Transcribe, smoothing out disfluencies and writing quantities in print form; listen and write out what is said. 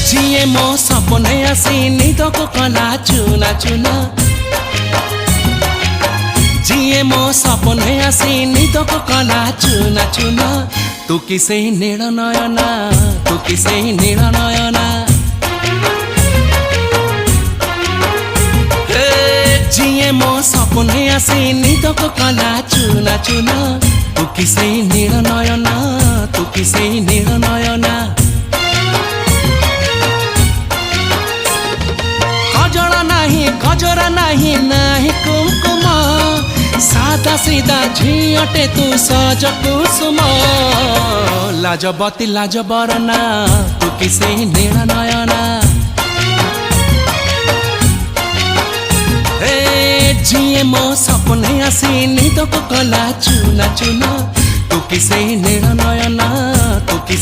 जिए मो सपने आसी निद को कला चुना चुना जिए मो सपने आसी निद को कला चुना चुना तू किसे नील नयना तू किसे नील नयना जिए मो सपने आसी निद को कला चुना चुना तू किसे नील नयना तू किसे नील नयना गजरा नहीं नहीं कुमकुम सादा सीधा झीटे तू सज कुसुम लाजबती लाज बरना तू किसे नील नयना जिए मो सपने आसी निद को कला चुना चुना तू किसे नील नयना तू किसे